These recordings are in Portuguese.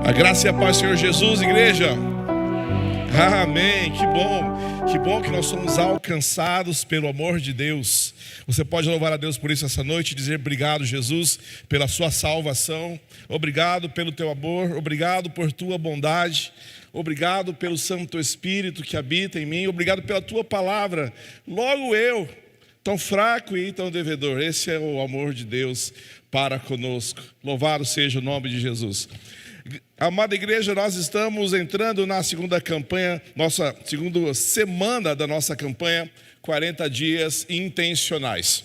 A graça e a paz do Senhor Jesus, igreja. Amém, que bom que nós somos alcançados pelo amor de Deus. Você pode louvar a Deus por isso essa noite e dizer: obrigado, Jesus, pela sua salvação. Obrigado pelo teu amor, obrigado por tua bondade. Obrigado pelo Santo Espírito que habita em mim. Obrigado pela tua palavra. Logo eu, tão fraco e tão devedor. Esse é o amor de Deus para conosco. Louvado seja o nome de Jesus. Amada igreja, nós estamos entrando na segunda campanha, nossa segunda semana da nossa campanha, 40 dias intencionais.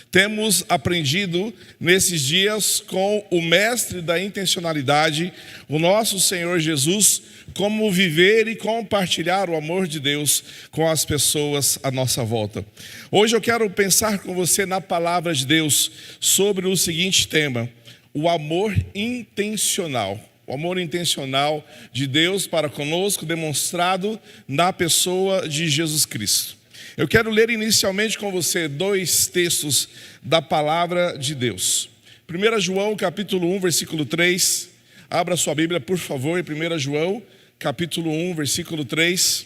Temos aprendido nesses dias com o mestre da intencionalidade, o nosso Senhor Jesus, como viver e compartilhar o amor de Deus com as pessoas à nossa volta. Hoje eu quero pensar com você na palavra de Deus sobre o seguinte tema: o amor intencional. O amor intencional de Deus para conosco, demonstrado na pessoa de Jesus Cristo. Eu quero ler inicialmente com você dois textos da palavra de Deus. 1 João capítulo 1, versículo 3. Abra sua Bíblia, por favor, em 1 João capítulo 1, versículo 3.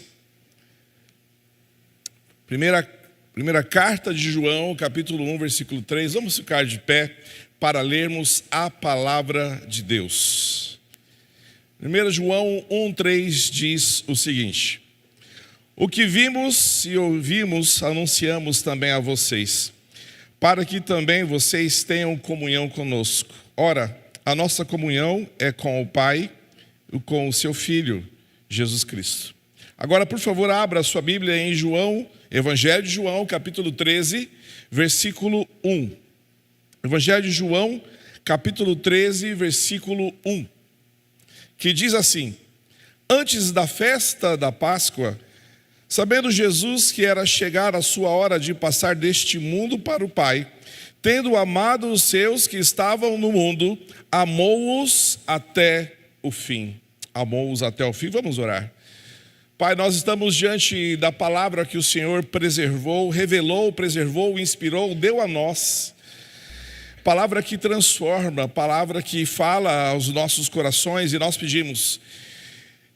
Primeira carta de João, capítulo 1, versículo 3. Vamos ficar de pé para lermos a palavra de Deus. 1 João 1,3 diz o seguinte: o que vimos e ouvimos anunciamos também a vocês, para que também vocês tenham comunhão conosco. Ora, a nossa comunhão é com o Pai e com o seu Filho, Jesus Cristo. Agora, por favor, abra a sua Bíblia em João, Evangelho de João, capítulo 13, versículo 1. Evangelho de João, capítulo 13, versículo 1, que diz assim: antes da festa da Páscoa, sabendo Jesus que era chegar a sua hora de passar deste mundo para o Pai, tendo amado os seus que estavam no mundo, amou-os até o fim. Amou-os até o fim. Vamos orar. Pai, nós estamos diante da palavra que o Senhor preservou, revelou, preservou, inspirou, deu a nós. Palavra que transforma, palavra que fala aos nossos corações, e nós pedimos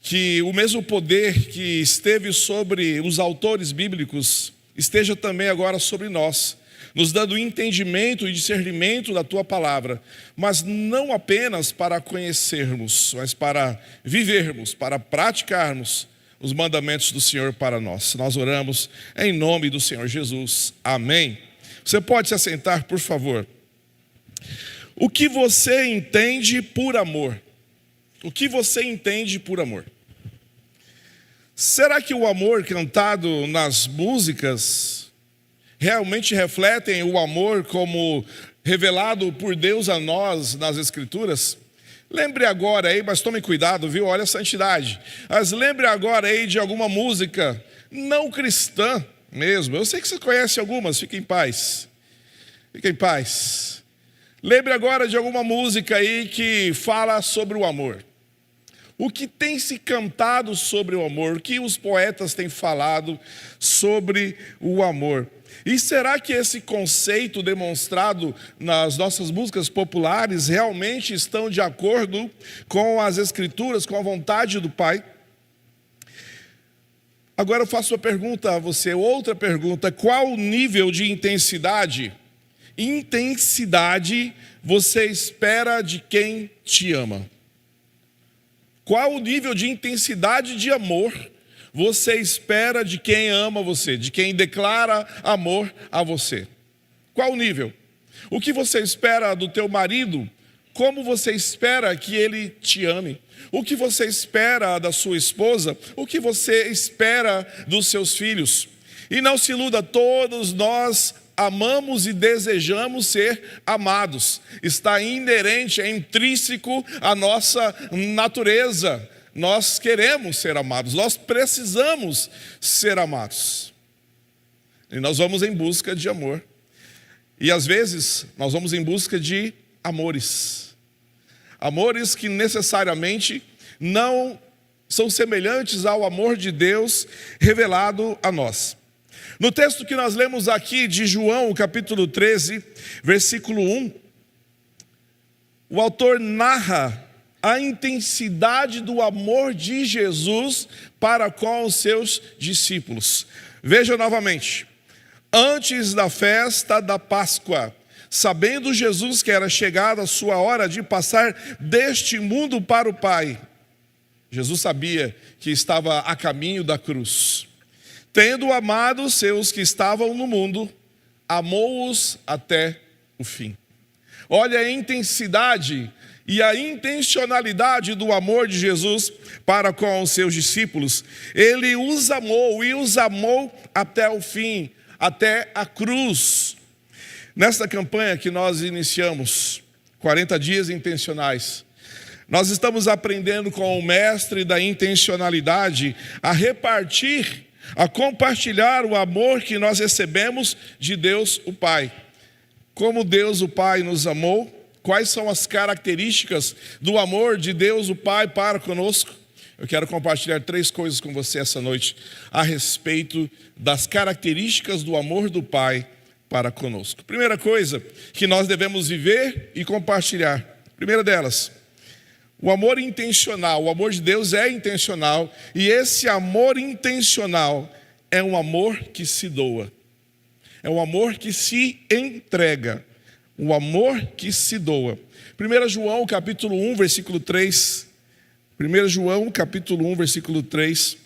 que o mesmo poder que esteve sobre os autores bíblicos esteja também agora sobre nós, nos dando entendimento e discernimento da tua palavra, mas não apenas para conhecermos, mas para vivermos, para praticarmos os mandamentos do Senhor para nós. Nós oramos em nome do Senhor Jesus. Amém. Você pode se assentar, por favor. O que você entende por amor? O que você entende por amor? Será que o amor cantado nas músicas realmente refletem o amor como revelado por Deus a nós nas Escrituras? Lembre agora aí, mas tome cuidado, viu? Olha a santidade. Mas lembre agora aí de alguma música não cristã mesmo. Eu sei que você conhece algumas, fique em paz. Fique em paz. Lembre agora de alguma música aí que fala sobre o amor. O que tem se cantado sobre o amor? O que os poetas têm falado sobre o amor? E será que esse conceito demonstrado nas nossas músicas populares realmente estão de acordo com as Escrituras, com a vontade do Pai? Agora eu faço uma pergunta a você, outra pergunta: qual o nível de intensidade você espera de quem te ama? Qual o nível de intensidade de amor você espera de quem ama você, de quem declara amor a você? Qual o nível? O que você espera do teu marido? Como você espera que ele te ame? O que você espera da sua esposa? O que você espera dos seus filhos? E não se iluda, todos nós amamos e desejamos ser amados. Está inerente, é intrínseco à nossa natureza. Nós queremos ser amados, nós precisamos ser amados. E nós vamos em busca de amor. E às vezes nós vamos em busca de amores. Amores que necessariamente não são semelhantes ao amor de Deus revelado a nós. No texto que nós lemos aqui de João, capítulo 13, versículo 1, o autor narra a intensidade do amor de Jesus para com os seus discípulos. Veja novamente. Antes da festa da Páscoa, sabendo Jesus que era chegada a sua hora de passar deste mundo para o Pai, Jesus sabia que estava a caminho da cruz. Tendo amado os seus que estavam no mundo, amou-os até o fim. Olha a intensidade e a intencionalidade do amor de Jesus para com os seus discípulos. Ele os amou e os amou até o fim, até a cruz. Nesta campanha que nós iniciamos, 40 dias intencionais, nós estamos aprendendo com o mestre da intencionalidade a repartir, a compartilhar o amor que nós recebemos de Deus o Pai. Como Deus o Pai nos amou, quais são as características do amor de Deus o Pai para conosco? Eu quero compartilhar 3 coisas com você essa noite a respeito das características do amor do Pai para conosco. Primeira coisa que nós devemos viver e compartilhar. Primeira delas, o amor intencional. O amor de Deus é intencional e esse amor intencional é um amor que se doa. É um amor que se entrega. O amor que se doa. 1 João capítulo 1, versículo 3. 1 João capítulo 1, versículo 3,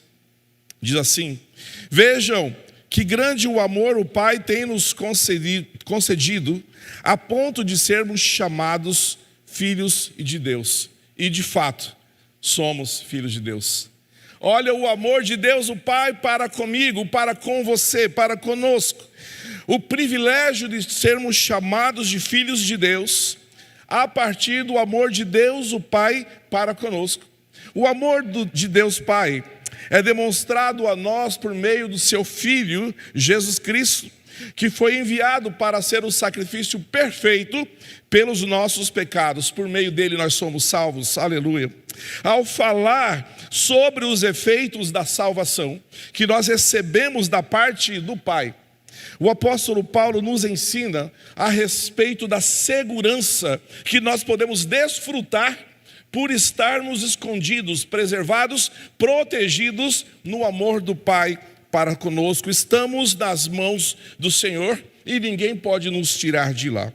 diz assim: vejam que grande o amor o Pai tem nos concedido, a ponto de sermos chamados filhos de Deus. E de fato, somos filhos de Deus. Olha o amor de Deus o Pai para comigo, para com você, para conosco. O privilégio de sermos chamados de filhos de Deus, a partir do amor de Deus o Pai para conosco. O amor de Deus Pai é demonstrado a nós por meio do seu Filho, Jesus Cristo, que foi enviado para ser o sacrifício perfeito pelos nossos pecados. Por meio dele nós somos salvos, aleluia. Ao falar sobre os efeitos da salvação que nós recebemos da parte do Pai, o apóstolo Paulo nos ensina a respeito da segurança que nós podemos desfrutar por estarmos escondidos, preservados, protegidos no amor do Pai para conosco. Estamos nas mãos do Senhor e ninguém pode nos tirar de lá.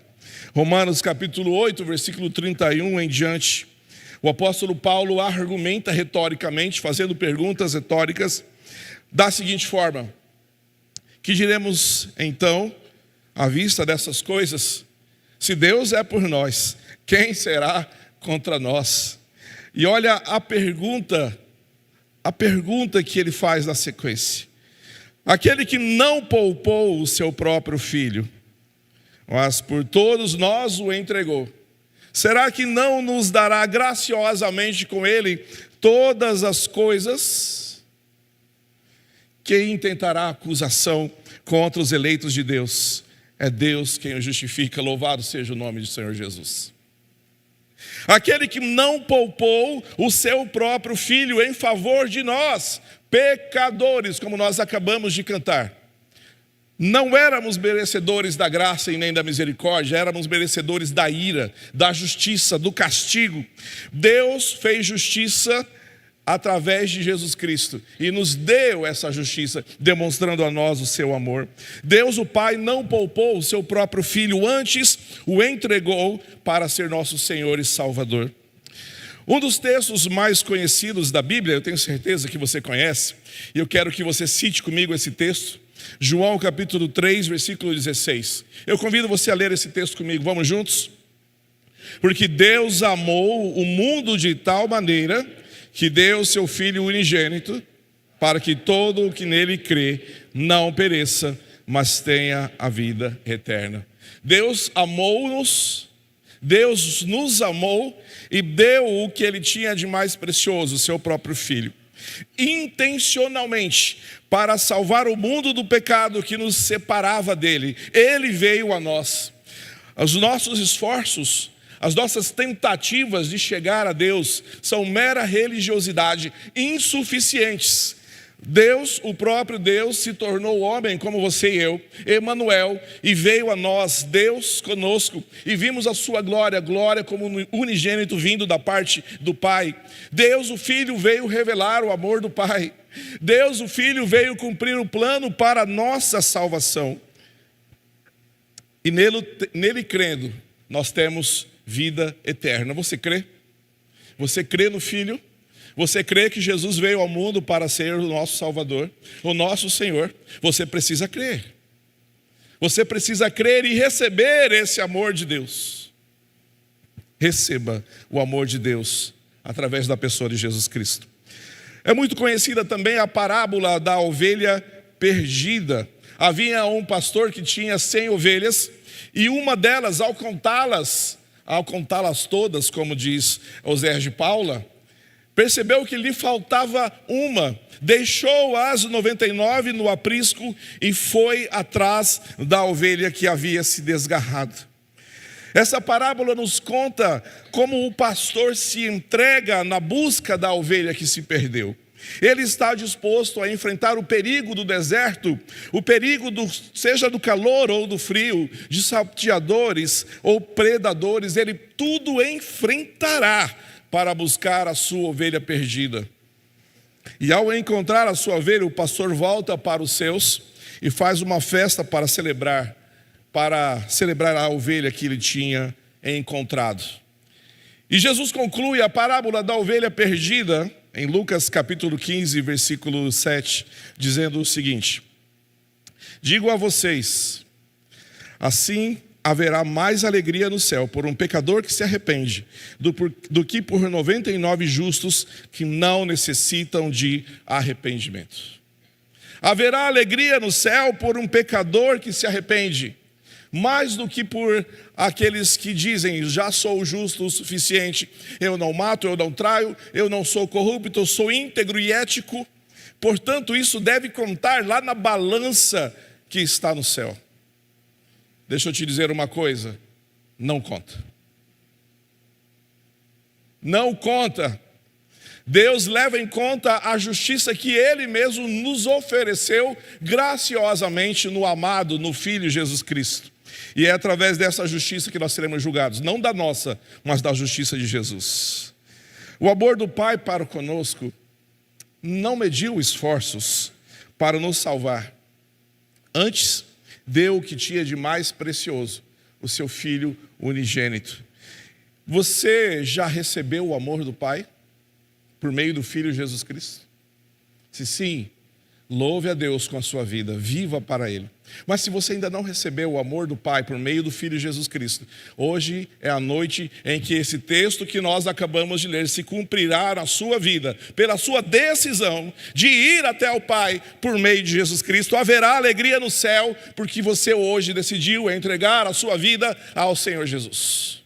Romanos capítulo 8, versículo 31 em diante, o apóstolo Paulo argumenta retoricamente, fazendo perguntas retóricas, da seguinte forma: que diremos então, à vista dessas coisas? Se Deus é por nós, quem será contra nós? E olha a pergunta que ele faz na sequência: aquele que não poupou o seu próprio filho, mas por todos nós o entregou, será que não nos dará graciosamente com ele todas as coisas? Quem intentará acusação contra os eleitos de Deus? É Deus quem o justifica. Louvado seja o nome do Senhor Jesus. Aquele que não poupou o seu próprio filho em favor de nós, pecadores, como nós acabamos de cantar. Não éramos merecedores da graça e nem da misericórdia, éramos merecedores da ira, da justiça, do castigo. Deus fez justiça através de Jesus Cristo e nos deu essa justiça, demonstrando a nós o seu amor. Deus o Pai não poupou o seu próprio Filho, antes o entregou para ser nosso Senhor e Salvador. Um dos textos mais conhecidos da Bíblia, eu tenho certeza que você conhece, e eu quero que você cite comigo esse texto, João capítulo 3, versículo 16. Eu convido você a ler esse texto comigo, vamos juntos? Porque Deus amou o mundo de tal maneira que deu seu Filho unigênito, para que todo o que nele crê não pereça, mas tenha a vida eterna. Deus amou-nos, Deus nos amou e deu o que ele tinha de mais precioso, o seu próprio Filho, intencionalmente, para salvar o mundo do pecado que nos separava dele. Ele veio a nós. Os nossos esforços, as nossas tentativas de chegar a Deus são mera religiosidade, insuficientes. Deus, o próprio Deus, se tornou homem como você e eu, Emanuel, e veio a nós, Deus conosco, e vimos a sua glória, glória como unigênito vindo da parte do Pai. Deus, o Filho, veio revelar o amor do Pai. Deus, o Filho, veio cumprir o plano para a nossa salvação. E nele crendo, nós temos vida eterna. Você crê? Você crê no Filho? Você crê que Jesus veio ao mundo para ser o nosso Salvador, o nosso Senhor? Você precisa crer. Você precisa crer e receber esse amor de Deus. Receba o amor de Deus através da pessoa de Jesus Cristo. É muito conhecida também a parábola da ovelha perdida. Havia um pastor que tinha 100 ovelhas e uma delas, ao contá-las todas, como diz Osés de Paula, percebeu que lhe faltava uma, deixou as 99 no aprisco e foi atrás da ovelha que havia se desgarrado. Essa parábola nos conta como o pastor se entrega na busca da ovelha que se perdeu. Ele está disposto a enfrentar o perigo do deserto, o perigo seja do calor ou do frio, de salteadores ou predadores, ele tudo enfrentará para buscar a sua ovelha perdida. E ao encontrar a sua ovelha, o pastor volta para os seus e faz uma festa para celebrar a ovelha que ele tinha encontrado. E Jesus conclui a parábola da ovelha perdida em Lucas capítulo 15, versículo 7, dizendo o seguinte: digo a vocês, assim haverá mais alegria no céu por um pecador que se arrepende do que por 99 justos que não necessitam de arrependimento. Haverá alegria no céu por um pecador que se arrepende, mais do que por aqueles que dizem, já sou justo o suficiente, eu não mato, eu não traio, eu não sou corrupto, eu sou íntegro e ético. Portanto, isso deve contar lá na balança que está no céu. Deixa eu te dizer uma coisa, não conta. Não conta. Deus leva em conta a justiça que Ele mesmo nos ofereceu graciosamente no amado, no Filho Jesus Cristo. E é através dessa justiça que nós seremos julgados, não da nossa, mas da justiça de Jesus. O amor do Pai para conosco não mediu esforços para nos salvar. Antes, deu o que tinha de mais precioso, o seu Filho unigênito. Você já recebeu o amor do Pai por meio do Filho Jesus Cristo? Se sim, louve a Deus com a sua vida, viva para Ele. Mas se você ainda não recebeu o amor do Pai por meio do Filho Jesus Cristo, hoje é a noite em que esse texto que nós acabamos de ler se cumprirá na sua vida, pela sua decisão de ir até o Pai por meio de Jesus Cristo. Haverá alegria no céu, porque você hoje decidiu entregar a sua vida ao Senhor Jesus.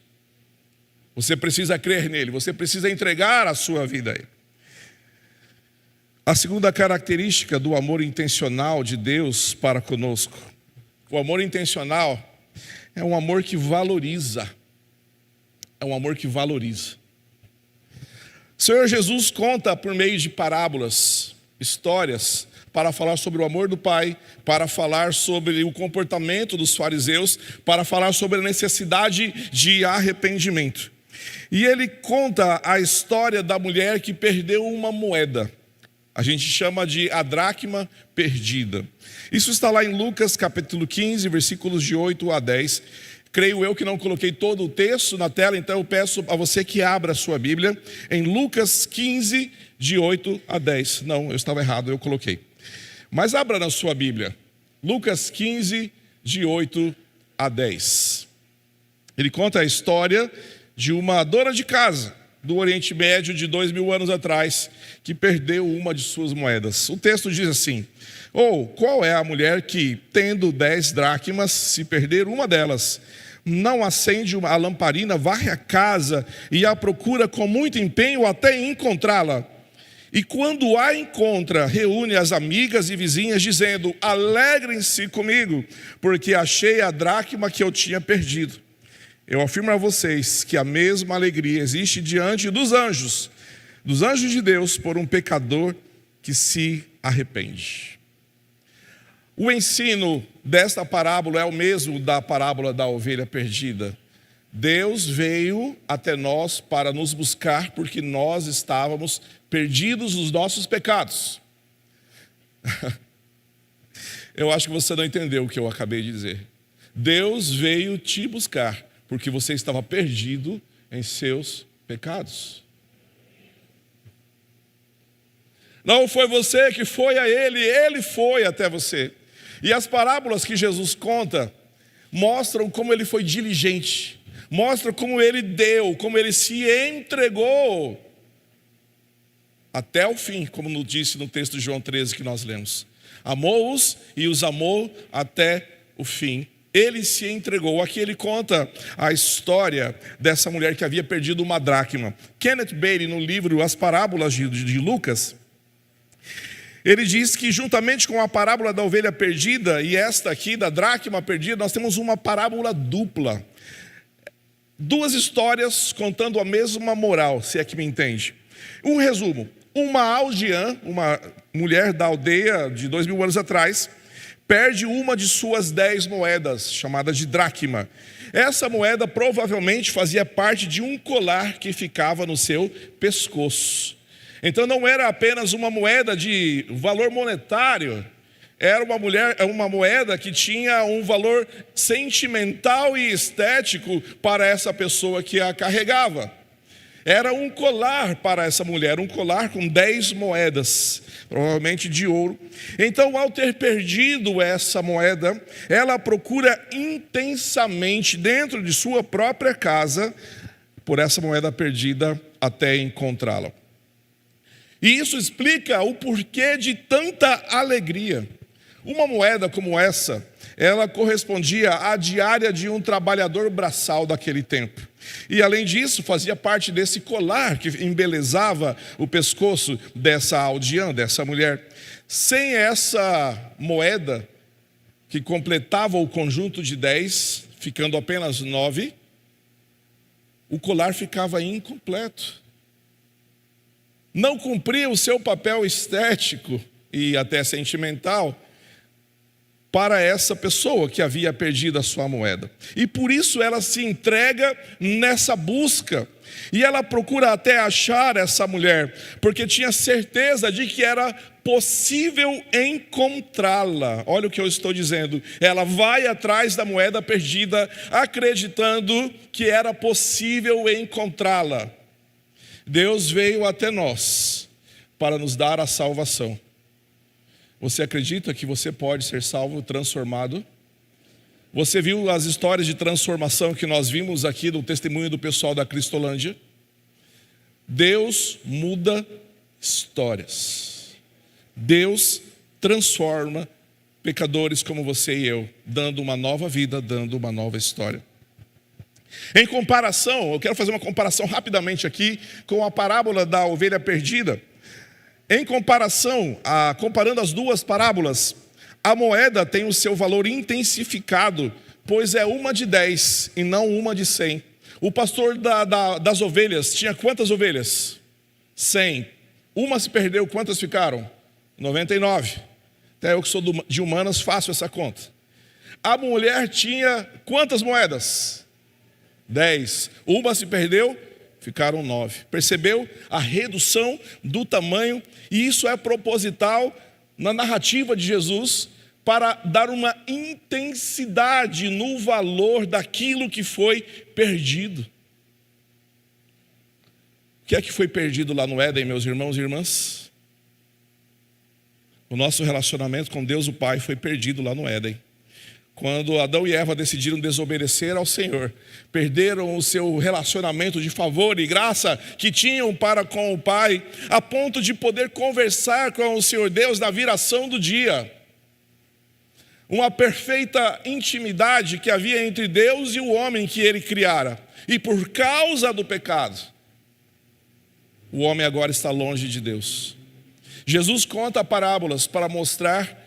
Você precisa crer nele, você precisa entregar a sua vida a Ele. A segunda característica do amor intencional de Deus para conosco. O amor intencional é um amor que valoriza. É um amor que valoriza. O Senhor Jesus conta por meio de parábolas, histórias, para falar sobre o amor do Pai, para falar sobre o comportamento dos fariseus, para falar sobre a necessidade de arrependimento. E ele conta a história da mulher que perdeu uma moeda. A gente chama de a dracma perdida. Isso está lá em Lucas capítulo 15, versículos de 8 a 10. Creio eu que não coloquei todo o texto na tela, então eu peço a você que abra a sua Bíblia em Lucas 15, de 8 a 10. Não, eu estava errado, eu coloquei. Mas abra na sua Bíblia, Lucas 15, de 8 a 10. Ele conta a história de uma dona de casa do Oriente Médio de 2000 anos atrás, que perdeu uma de suas moedas. O texto diz assim: qual é a mulher que, tendo 10 dracmas, se perder uma delas, não acende a lamparina, varre a casa e a procura com muito empenho até encontrá-la? E quando a encontra, reúne as amigas e vizinhas, dizendo: alegrem-se comigo, porque achei a dracma que eu tinha perdido. Eu afirmo a vocês que a mesma alegria existe diante dos anjos de Deus por um pecador que se arrepende. O ensino desta parábola é o mesmo da parábola da ovelha perdida. Deus veio até nós para nos buscar porque nós estávamos perdidos nos nossos pecados. Eu acho que você não entendeu o que eu acabei de dizer. Deus veio te buscar porque você estava perdido em seus pecados. Não foi você que foi a ele foi até você. E as parábolas que Jesus conta mostram como ele foi diligente, mostram como ele deu, como ele se entregou até o fim, como nos disse no texto de João 13 que nós lemos. Amou-os e os amou até o fim. Ele se entregou. Aqui ele conta a história dessa mulher que havia perdido uma dracma. Kenneth Bailey, no livro As Parábolas de Lucas, ele diz que juntamente com a parábola da ovelha perdida e esta aqui da dracma perdida, nós temos uma parábola dupla. Duas histórias contando a mesma moral, se é que me entende. Um resumo: uma aldeã, uma mulher da aldeia de 2000 anos atrás, perde uma de suas 10 moedas, chamada de dracma. Essa moeda provavelmente fazia parte de um colar que ficava no seu pescoço. Então não era apenas uma moeda de valor monetário, era uma moeda que tinha um valor sentimental e estético para essa pessoa que a carregava. Era um colar para essa mulher, um colar com 10 moedas, provavelmente de ouro. Então, ao ter perdido essa moeda, ela procura intensamente dentro de sua própria casa por essa moeda perdida até encontrá-la. E isso explica o porquê de tanta alegria. Uma moeda como essa, ela correspondia à diária de um trabalhador braçal daquele tempo. E além disso, fazia parte desse colar que embelezava o pescoço dessa aldeã, dessa mulher. Sem essa moeda, que completava o conjunto de 10, ficando apenas 9, o colar ficava incompleto. Não cumpria o seu papel estético e até sentimental para essa pessoa que havia perdido a sua moeda. E por isso ela se entrega nessa busca. E ela procura até achar essa mulher, porque tinha certeza de que era possível encontrá-la. Olha o que eu estou dizendo. Ela vai atrás da moeda perdida, acreditando que era possível encontrá-la. Deus veio até nós para nos dar a salvação. Você acredita que você pode ser salvo, transformado? Você viu as histórias de transformação que nós vimos aqui no testemunho do pessoal da Cristolândia? Deus muda histórias. Deus transforma pecadores como você e eu, dando uma nova vida, dando uma nova história. Em comparação, eu quero fazer uma comparação rapidamente aqui com a parábola da ovelha perdida. Em comparação, comparando as duas parábolas, a moeda tem o seu valor intensificado, pois é uma de 10 e não uma de 100. O pastor das ovelhas tinha quantas ovelhas? 100. Uma se perdeu, quantas ficaram? 99. Até eu que sou de humanas faço essa conta. A mulher tinha quantas moedas? 10. Uma se perdeu, ficaram 9. Percebeu a redução do tamanho? E isso é proposital na narrativa de Jesus para dar uma intensidade no valor daquilo que foi perdido. O que é que foi perdido lá no Éden, meus irmãos e irmãs? O nosso relacionamento com Deus o Pai foi perdido lá no Éden. Quando Adão e Eva decidiram desobedecer ao Senhor, perderam o seu relacionamento de favor e graça que tinham para com o Pai, a ponto de poder conversar com o Senhor Deus na viração do dia. Uma perfeita intimidade que havia entre Deus e o homem que ele criara. E por causa do pecado, o homem agora está longe de Deus. Jesus conta parábolas para mostrar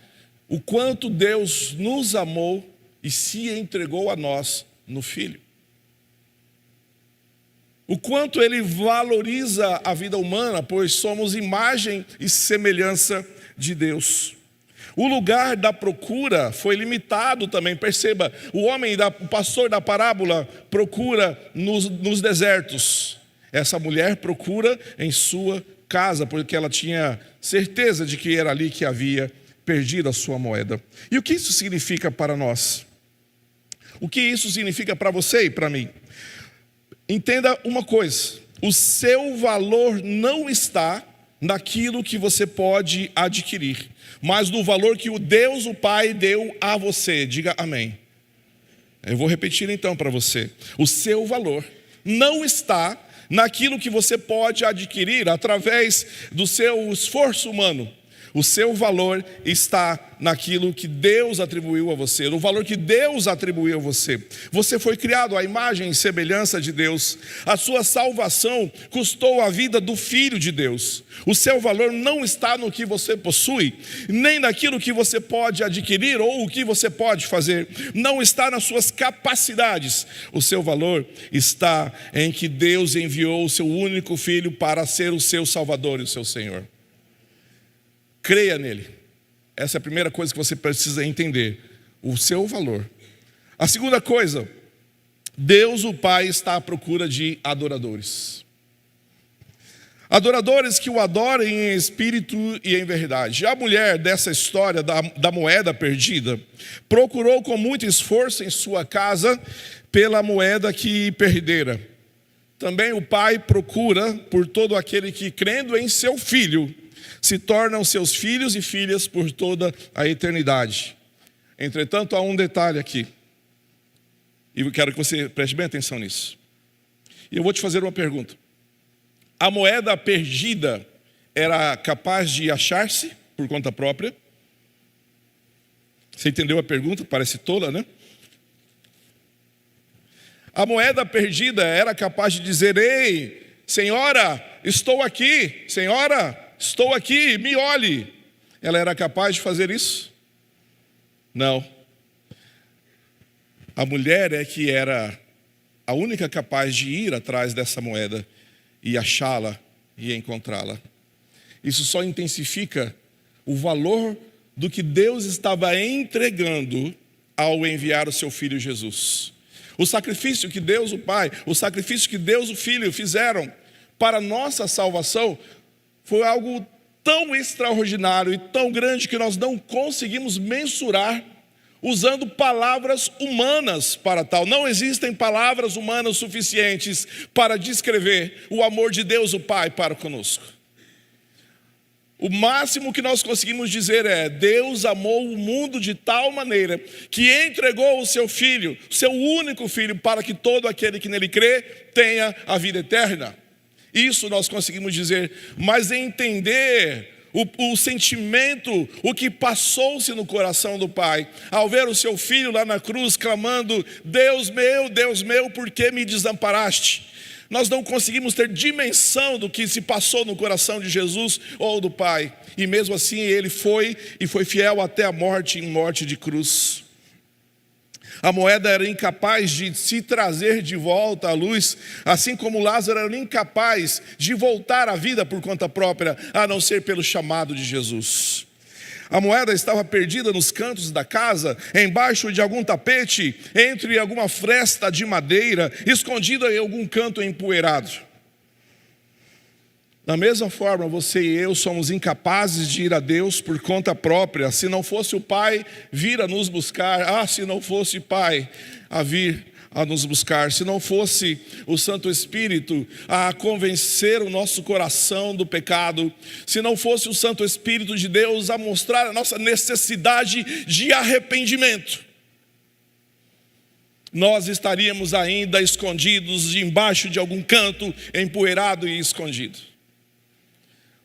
o quanto Deus nos amou e se entregou a nós no Filho. O quanto Ele valoriza a vida humana, pois somos imagem e semelhança de Deus. O lugar da procura foi limitado também. Perceba, o pastor da parábola procura nos desertos. Essa mulher procura em sua casa, porque ela tinha certeza de que era ali que havia perdido a sua moeda. E o que isso significa para nós? O que isso significa para você e para mim? Entenda uma coisa: o seu valor não está naquilo que você pode adquirir, mas no valor que o Deus, o Pai, deu a você. Diga amém. Eu vou repetir então para você. O seu valor não está naquilo que você pode adquirir através do seu esforço humano. O seu valor está naquilo que Deus atribuiu a você, no valor que Deus atribuiu a você. Você foi criado à imagem e semelhança de Deus. A sua salvação custou a vida do Filho de Deus. O seu valor não está no que você possui, nem naquilo que você pode adquirir ou o que você pode fazer. Não está nas suas capacidades. O seu valor está em que Deus enviou o seu único Filho para ser o seu Salvador e o seu Senhor. Creia nele. Essa é a primeira coisa que você precisa entender. O seu valor. A segunda coisa, Deus o Pai está à procura de adoradores. Adoradores que o adorem em espírito e em verdade. A mulher dessa história da moeda perdida procurou com muito esforço em sua casa pela moeda que perdera. Também o Pai procura por todo aquele que, crendo em seu Filho, se tornam seus filhos e filhas por toda a eternidade. Entretanto, há um detalhe aqui, e eu quero que você preste bem atenção nisso. E eu vou te fazer uma pergunta. A moeda perdida era capaz de achar-se por conta própria? Você entendeu a pergunta? Parece tola, né? A moeda perdida era capaz de dizer: ei, senhora, estou aqui, senhora, estou aqui, me olhe. Ela era capaz de fazer isso? Não. A mulher é que era a única capaz de ir atrás dessa moeda e achá-la e encontrá-la. Isso só intensifica o valor do que Deus estava entregando ao enviar o seu Filho Jesus. O sacrifício que Deus o Pai, o sacrifício que Deus o Filho fizeram para a nossa salvação foi algo tão extraordinário e tão grande que nós não conseguimos mensurar usando palavras humanas para tal. Não existem palavras humanas suficientes para descrever o amor de Deus o Pai para conosco. O máximo que nós conseguimos dizer é: Deus amou o mundo de tal maneira que entregou o seu Filho, o seu único Filho, para que todo aquele que nele crê tenha a vida eterna. Isso nós conseguimos dizer, mas entender o sentimento, o que passou-se no coração do Pai, ao ver o seu Filho lá na cruz clamando: Deus meu, por que me desamparaste? Nós não conseguimos ter dimensão do que se passou no coração de Jesus ou do Pai. E mesmo assim ele foi fiel até a morte, em morte de cruz. A moeda era incapaz de se trazer de volta à luz, assim como Lázaro era incapaz de voltar à vida por conta própria, a não ser pelo chamado de Jesus. A moeda estava perdida nos cantos da casa, embaixo de algum tapete, entre alguma fresta de madeira, escondida em algum canto empoeirado. Da mesma forma, você e eu somos incapazes de ir a Deus por conta própria. Se não fosse o Pai vir a nos buscar, se não fosse o Pai a vir a nos buscar, se não fosse o Santo Espírito a convencer o nosso coração do pecado, se não fosse o Santo Espírito de Deus a mostrar a nossa necessidade de arrependimento, nós estaríamos ainda escondidos embaixo de algum canto, empoeirado e escondido.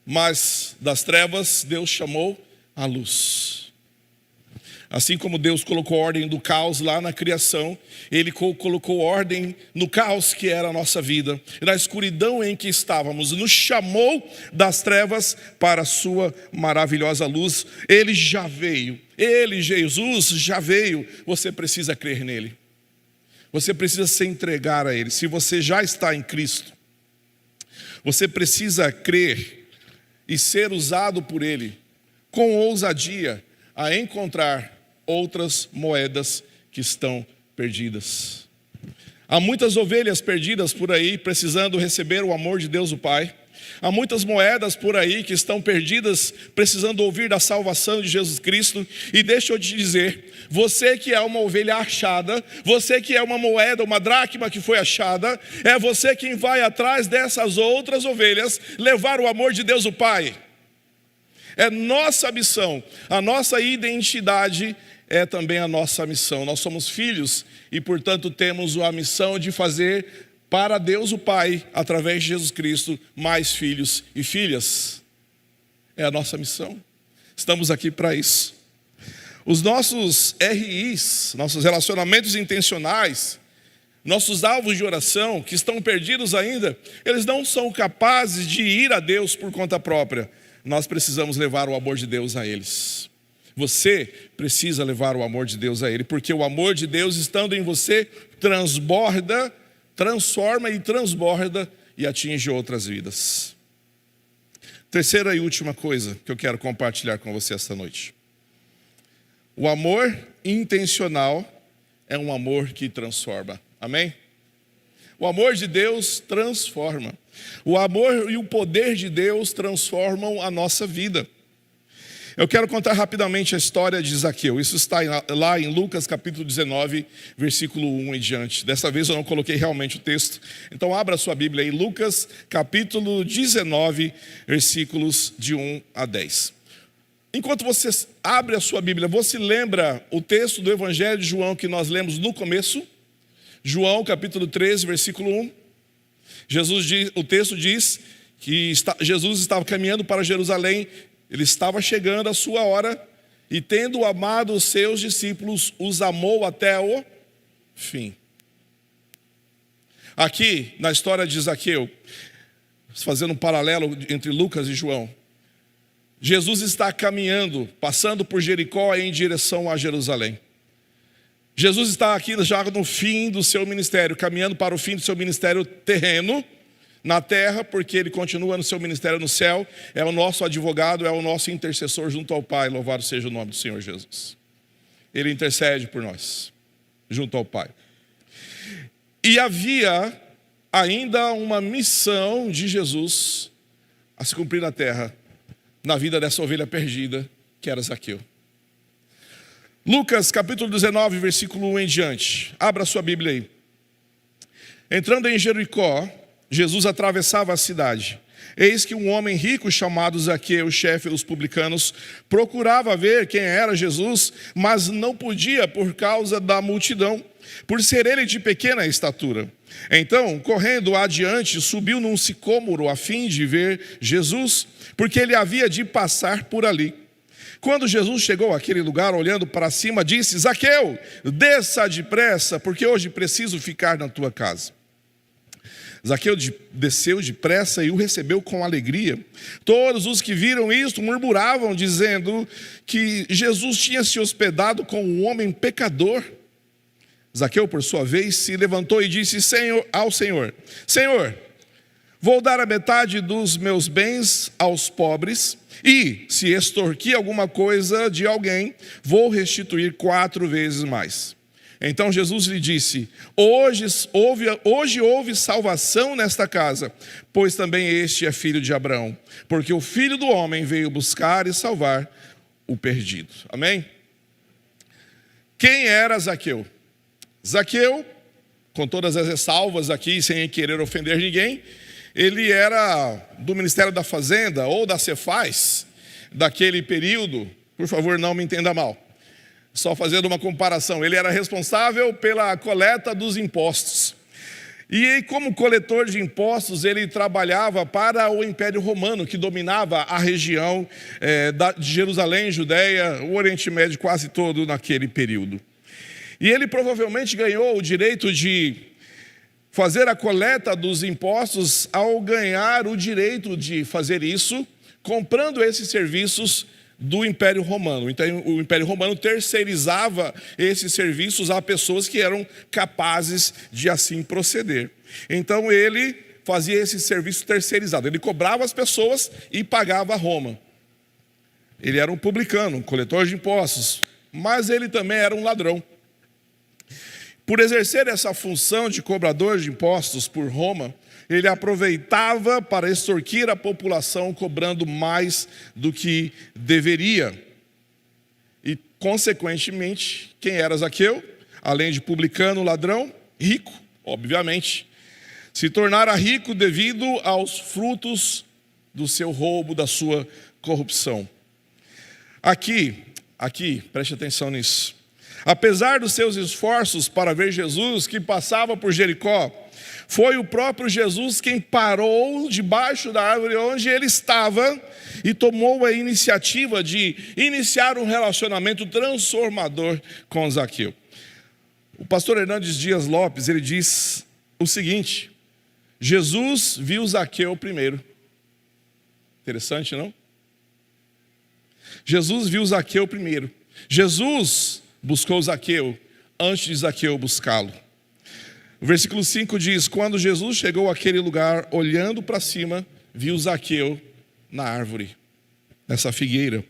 Mas das trevas Deus chamou a luz. Assim como Deus colocou ordem do caos lá na criação, Ele colocou ordem no caos que era a nossa vida, na escuridão em que estávamos, nos chamou das trevas para a sua maravilhosa luz. Ele já veio, Jesus já veio. Você precisa crer nele, você precisa se entregar a Ele. Se você já está em Cristo, você precisa crer e ser usado por Ele com ousadia a encontrar outras moedas que estão perdidas. Há muitas ovelhas perdidas por aí, precisando receber o amor de Deus o Pai. Há muitas moedas por aí que estão perdidas, precisando ouvir da salvação de Jesus Cristo. E deixa eu te dizer, você que é uma ovelha achada, você que é uma moeda, uma dracma que foi achada, é você quem vai atrás dessas outras ovelhas levar o amor de Deus o Pai. É nossa missão, a nossa identidade é também a nossa missão. Nós somos filhos e, portanto, temos a missão de fazer para Deus o Pai, através de Jesus Cristo, mais filhos e filhas. É a nossa missão. Estamos aqui para isso. Os nossos RIs, nossos relacionamentos intencionais, nossos alvos de oração, que estão perdidos ainda, eles não são capazes de ir a Deus por conta própria. Nós precisamos levar o amor de Deus a eles. Você precisa levar o amor de Deus a ele, porque o amor de Deus, estando em você, transborda, transforma e transborda e atinge outras vidas. Terceira e última coisa que eu quero compartilhar com você esta noite. O amor intencional é um amor que transforma. Amém? O amor de Deus transforma. O amor e o poder de Deus transformam a nossa vida. Eu quero contar rapidamente a história de Zaqueu. Isso está lá em Lucas capítulo 19, versículo 1 em diante. Dessa vez eu não coloquei realmente o texto. Então abra a sua Bíblia aí, Lucas capítulo 19, versículos de 1 a 10. Enquanto você abre a sua Bíblia, você lembra o texto do Evangelho de João que nós lemos no começo? João capítulo 13, versículo 1. O texto diz que Jesus estava caminhando para Jerusalém. Ele estava chegando a sua hora e, tendo amado os seus discípulos, os amou até o fim. Aqui, na história de Zaqueu, fazendo um paralelo entre Lucas e João, Jesus está caminhando, passando por Jericó em direção a Jerusalém. Jesus está aqui já no fim do seu ministério, caminhando para o fim do seu ministério terreno, na terra, porque ele continua no seu ministério no céu, é o nosso advogado, é o nosso intercessor junto ao Pai, louvado seja o nome do Senhor Jesus. Ele intercede por nós, junto ao Pai. E havia ainda uma missão de Jesus a se cumprir na terra, na vida dessa ovelha perdida, que era Zaqueu. Lucas capítulo 19, versículo 1 em diante. Abra a sua Bíblia aí. Entrando em Jericó, Jesus atravessava a cidade. Eis que um homem rico chamado Zaqueu, chefe dos publicanos, procurava ver quem era Jesus, mas não podia por causa da multidão, por ser ele de pequena estatura. Então, correndo adiante, subiu num sicômoro a fim de ver Jesus, porque ele havia de passar por ali. Quando Jesus chegou àquele lugar, olhando para cima, disse: Zaqueu, desça depressa, porque hoje preciso ficar na tua casa. Zaqueu desceu depressa e o recebeu com alegria. Todos os que viram isto murmuravam, dizendo que Jesus tinha se hospedado com um homem pecador. Zaqueu, por sua vez, se levantou e disse ao Senhor: Senhor, vou dar a metade dos meus bens aos pobres, e, se extorquir alguma coisa de alguém, vou restituir 4 vezes mais. Então Jesus lhe disse: hoje houve salvação nesta casa, pois também este é filho de Abraão, porque o Filho do Homem veio buscar e salvar o perdido. Amém? Quem era Zaqueu? Zaqueu, com todas as ressalvas aqui, sem querer ofender ninguém, ele era do Ministério da Fazenda ou da Cefaz, daquele período. Por favor, não me entenda mal. Só fazendo uma comparação, ele era responsável pela coleta dos impostos. E como coletor de impostos, ele trabalhava para o Império Romano, que dominava a região de Jerusalém, Judeia, o Oriente Médio quase todo naquele período. E ele provavelmente ganhou o direito de fazer a coleta dos impostos ao ganhar o direito de fazer isso, comprando esses serviços do Império Romano. Então, o Império Romano terceirizava esses serviços a pessoas que eram capazes de assim proceder. Então, ele fazia esse serviço terceirizado. Ele cobrava as pessoas e pagava a Roma. Ele era um publicano, um coletor de impostos, mas ele também era um ladrão. Por exercer essa função de cobrador de impostos por Roma, ele aproveitava para extorquir a população, cobrando mais do que deveria. E, consequentemente, quem era Zaqueu? Além de publicano, ladrão, rico, obviamente. Se tornara rico devido aos frutos do seu roubo, da sua corrupção. Aqui, preste atenção nisso. Apesar dos seus esforços para ver Jesus, que passava por Jericó, foi o próprio Jesus quem parou debaixo da árvore onde ele estava e tomou a iniciativa de iniciar um relacionamento transformador com Zaqueu. O pastor Hernandes Dias Lopes, ele diz o seguinte: Jesus viu Zaqueu primeiro. Interessante, não? Jesus viu Zaqueu primeiro. Jesus buscou Zaqueu antes de Zaqueu buscá-lo. O versículo 5 diz: quando Jesus chegou àquele lugar, olhando para cima, viu Zaqueu na árvore, nessa figueira.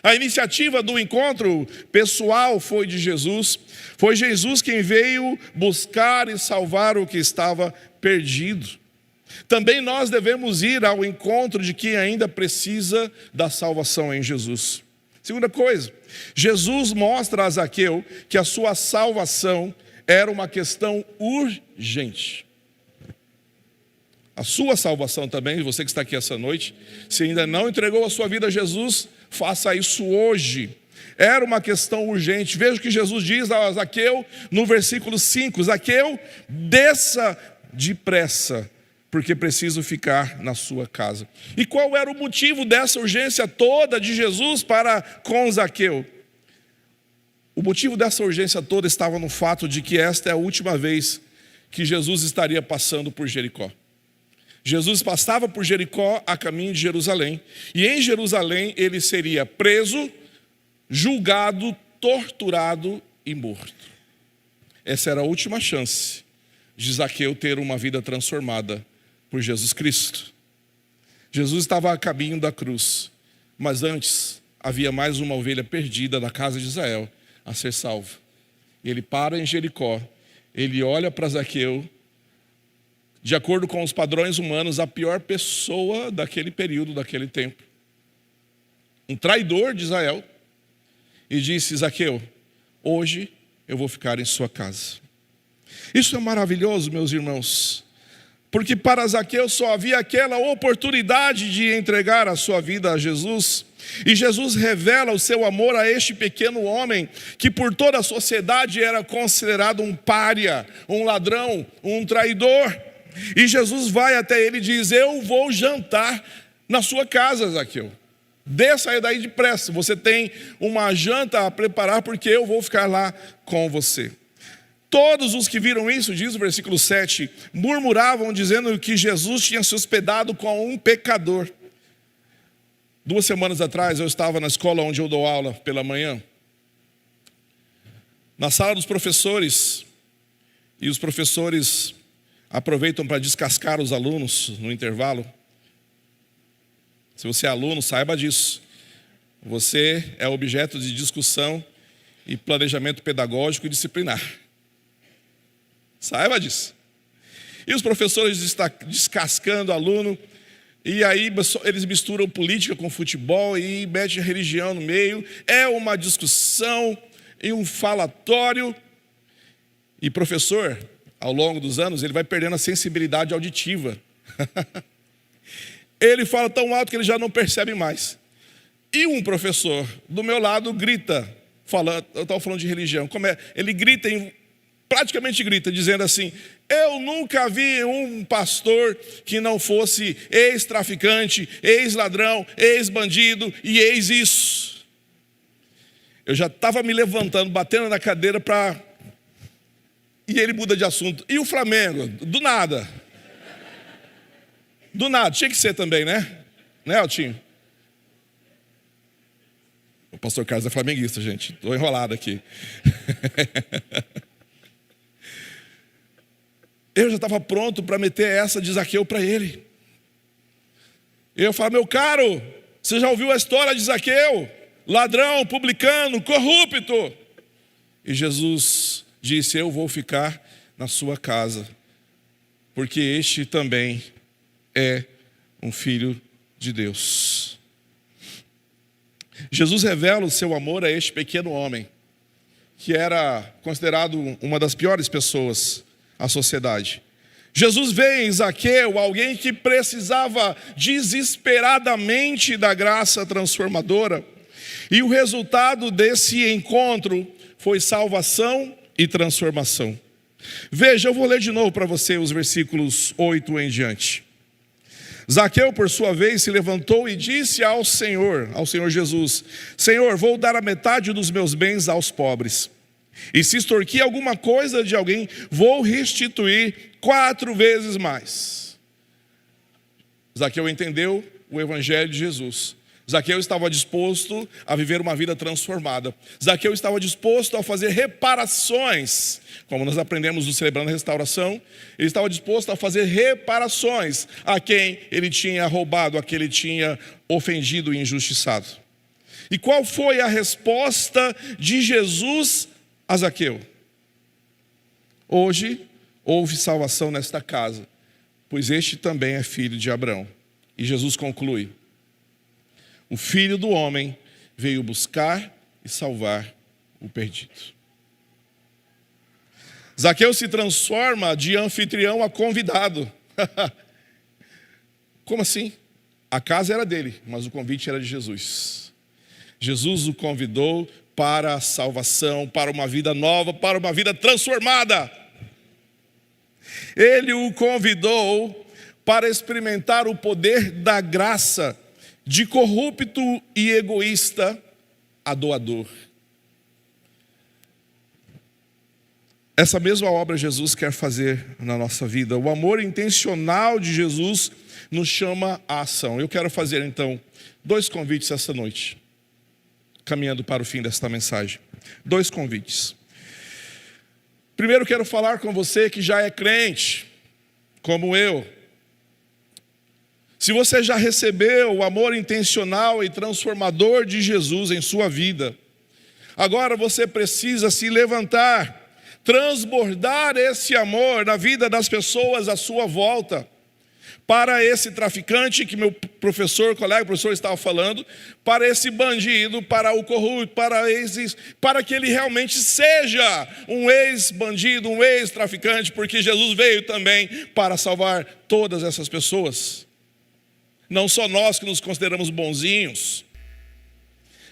A iniciativa do encontro pessoal foi de Jesus. Foi Jesus quem veio buscar e salvar o que estava perdido. Também nós devemos ir ao encontro de quem ainda precisa da salvação em Jesus. Segunda coisa, Jesus mostra a Zaqueu que a sua salvação era uma questão urgente. A sua salvação também, você que está aqui essa noite, se ainda não entregou a sua vida a Jesus, faça isso hoje. Era uma questão urgente. Veja o que Jesus diz a Zaqueu no versículo 5: Zaqueu, desça depressa, porque preciso ficar na sua casa. E qual era o motivo dessa urgência toda de Jesus para com Zaqueu? O motivo dessa urgência toda estava no fato de que esta é a última vez que Jesus estaria passando por Jericó. Jesus passava por Jericó a caminho de Jerusalém, e em Jerusalém ele seria preso, julgado, torturado e morto. Essa era a última chance de Zaqueu ter uma vida transformada por Jesus Cristo. Jesus estava a caminho da cruz, mas antes havia mais uma ovelha perdida da casa de Israel a ser salva. Ele para em Jericó, ele olha para Zaqueu, de acordo com os padrões humanos, a pior pessoa daquele período, daquele tempo. Um traidor de Israel, e disse: Zaqueu, hoje eu vou ficar em sua casa. Isso é maravilhoso, meus irmãos, porque para Zaqueu só havia aquela oportunidade de entregar a sua vida a Jesus. E Jesus revela o seu amor a este pequeno homem, que por toda a sociedade era considerado um pária, um ladrão, um traidor. E Jesus vai até ele e diz: eu vou jantar na sua casa, Zaqueu. Desça daí depressa, você tem uma janta a preparar, porque eu vou ficar lá com você. Todos os que viram isso, diz o versículo 7, murmuravam dizendo que Jesus tinha se hospedado com um pecador. 2 semanas atrás eu estava na escola onde eu dou aula pela manhã, na sala dos professores, e os professores aproveitam para descascar os alunos no intervalo. Se você é aluno, saiba disso. Você é objeto de discussão e planejamento pedagógico e disciplinar. Saiba disso. E os professores estão descascando o aluno, e aí eles misturam política com futebol e metem a religião no meio. É uma discussão e um falatório. E professor, ao longo dos anos, ele vai perdendo a sensibilidade auditiva. Ele fala tão alto que ele já não percebe mais. E um professor do meu lado grita, eu estava falando de religião, ele grita, praticamente grita, dizendo assim: eu nunca vi um pastor que não fosse ex-traficante, ex-ladrão, ex-bandido e ex-isso. Eu já estava me levantando, batendo na cadeira para... E ele muda de assunto. E o Flamengo? Do nada. Do nada. Tinha que ser também, né? Né, Altinho? O pastor Carlos é flamenguista, gente. Estou enrolado aqui. Eu já estava pronto para meter essa de Zaqueu para ele. Eu falo: meu caro, Você já ouviu a história de Zaqueu? Ladrão, publicano, corrupto. E Jesus disse: eu vou ficar na sua casa, porque este também é um filho de Deus. Jesus revela o seu amor a este pequeno homem, que era considerado uma das piores pessoas da sociedade. Jesus vê em Zaqueu alguém que precisava desesperadamente da graça transformadora. E o resultado desse encontro foi salvação e transformação. Veja, eu vou ler de novo para você os versículos 8 em diante. Zaqueu, por sua vez, se levantou e disse ao Senhor Jesus: Senhor, vou dar a metade dos meus bens aos pobres. E se extorquir alguma coisa de alguém, vou restituir 4 vezes mais. Zaqueu entendeu o evangelho de Jesus. Zaqueu estava disposto a viver uma vida transformada. Zaqueu estava disposto a fazer reparações, como nós aprendemos no Celebrando a Restauração. Ele estava disposto a fazer reparações a quem ele tinha roubado, a quem ele tinha ofendido e injustiçado. E qual foi a resposta de Jesus a Zaqueu? Hoje houve salvação nesta casa, pois este também é filho de Abraão. E Jesus conclui: o Filho do Homem veio buscar e salvar o perdido. Zaqueu se transforma de anfitrião a convidado. Como assim? A casa era dele, mas o convite era de Jesus. Jesus o convidou para a salvação, para uma vida nova, para uma vida transformada. Ele o convidou para experimentar o poder da graça, de corrupto e egoísta a doador. Essa mesma obra Jesus quer fazer na nossa vida. O amor intencional de Jesus nos chama à ação. Eu quero fazer então 2 convites essa noite, caminhando para o fim desta mensagem. 2 convites. Primeiro, quero falar com você que já é crente, como eu. Se você já recebeu o amor intencional e transformador de Jesus em sua vida, agora você precisa se levantar, transbordar esse amor na vida das pessoas à sua volta. Para esse traficante que meu professor estava falando, para esse bandido, para o corrupto, para que ele realmente seja um ex-bandido, um ex-traficante, porque Jesus veio também para salvar todas essas pessoas. Não só nós que nos consideramos bonzinhos,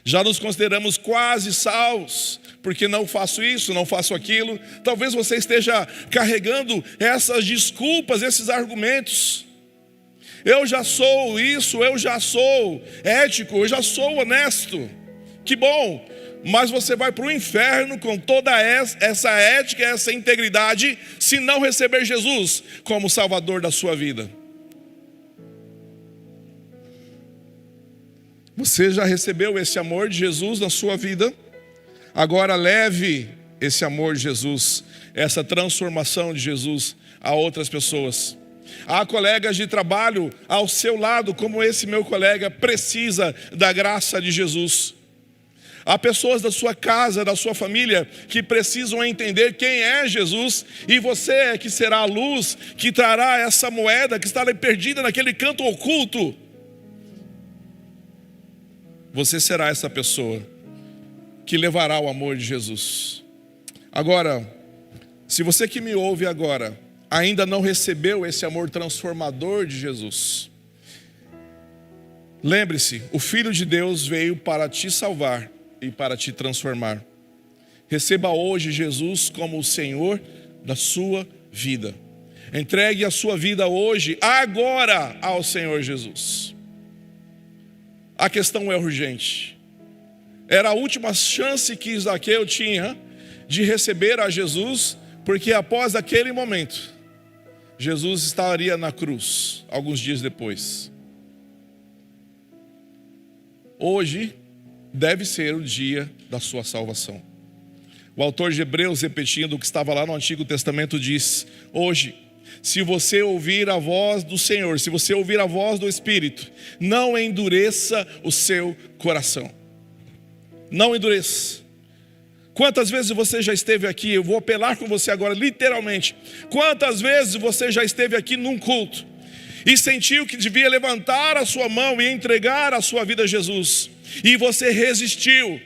já nos consideramos quase salvos, porque não faço isso, não faço aquilo. Talvez você esteja carregando essas desculpas, esses argumentos. Eu já sou isso, eu já sou ético, eu já sou honesto. Que bom, mas você vai para o inferno com toda essa ética, essa integridade, se não receber Jesus como Salvador da sua vida. Você já recebeu esse amor de Jesus na sua vida? Agora leve esse amor de Jesus, essa transformação de Jesus a outras pessoas. Há colegas de trabalho ao seu lado, como esse meu colega precisa da graça de Jesus. Há pessoas da sua casa, da sua família, que precisam entender quem é Jesus, e você é que será a luz que trará essa moeda que está perdida naquele canto oculto. Você será essa pessoa que levará o amor de Jesus. Agora, se você que me ouve agora ainda não recebeu esse amor transformador de Jesus, lembre-se, o Filho de Deus veio para te salvar e para te transformar. Receba hoje Jesus como o Senhor da sua vida. Entregue a sua vida hoje, agora, ao Senhor Jesus. A questão é urgente. Era a última chance que Zaqueu tinha de receber a Jesus, porque após aquele momento, Jesus estaria na cruz, alguns dias depois. Hoje deve ser o dia da sua salvação. O autor de Hebreus, repetindo o que estava lá no Antigo Testamento, diz: hoje Se você ouvir a voz do Senhor, se você ouvir a voz do Espírito, não endureça o seu coração. Não endureça. Quantas vezes você já esteve aqui? Eu vou apelar com você agora, literalmente. Quantas vezes você já esteve aqui num culto e sentiu que devia levantar a sua mão e entregar a sua vida a Jesus, e você resistiu?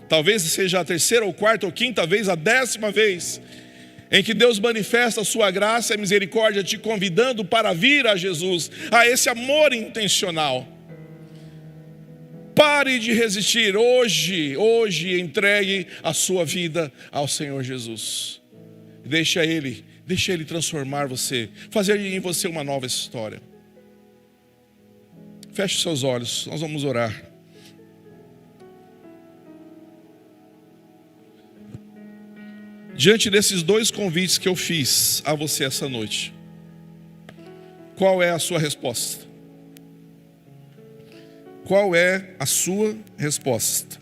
Talvez seja a terceira ou quarta ou quinta vez, a 10ª vez, em que Deus manifesta a sua graça e misericórdia, te convidando para vir a Jesus, a esse amor intencional. Pare de resistir. Hoje entregue a sua vida ao Senhor Jesus. Deixa Ele transformar você, fazer em você uma nova história. Feche seus olhos, nós vamos orar. Diante desses 2 convites que eu fiz a você essa noite, qual é a sua resposta? Qual é a sua resposta?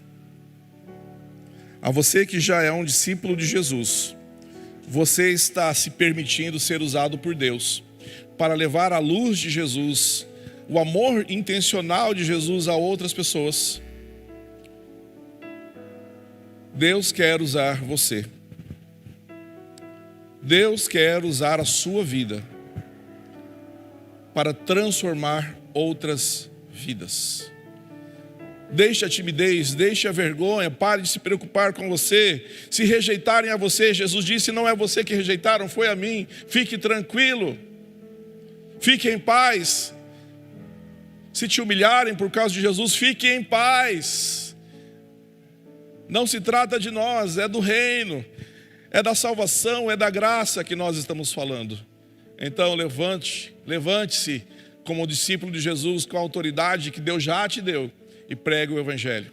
A você que já é um discípulo de Jesus, você está se permitindo ser usado por Deus para levar a luz de Jesus, o amor intencional de Jesus a outras pessoas? Deus quer usar você. Deus quer usar a sua vida para transformar outras vidas. Deixe a timidez, deixe a vergonha, pare de se preocupar com você. Se rejeitarem a você, Jesus disse, não é você que rejeitaram, foi a mim. Fique tranquilo, fique em paz. Se te humilharem por causa de Jesus, fique em paz. Não se trata de nós, é do reino. É da salvação, é da graça que nós estamos falando. Então levante-se como discípulo de Jesus, com a autoridade que Deus já te deu, e pregue o Evangelho.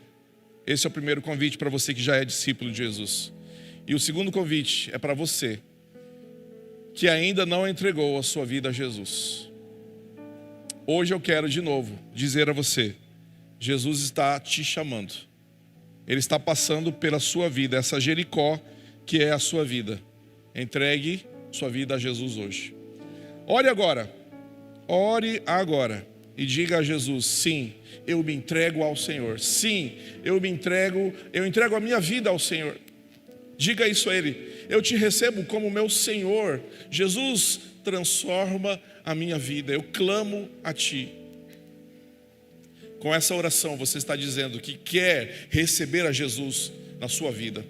Esse é o primeiro convite para você que já é discípulo de Jesus. E o segundo convite é para você que ainda não entregou a sua vida a Jesus. Hoje eu quero de novo dizer a você, Jesus está te chamando. Ele está passando pela sua vida, essa Jericó que é a sua vida. Entregue sua vida a Jesus hoje. Ore agora e diga a Jesus, sim, eu me entrego ao Senhor. Sim, eu entrego a minha vida ao Senhor. Diga isso a Ele, eu te recebo como meu Senhor. Jesus, transforma a minha vida, eu clamo a Ti. Com essa oração você está dizendo que quer receber a Jesus na sua vida.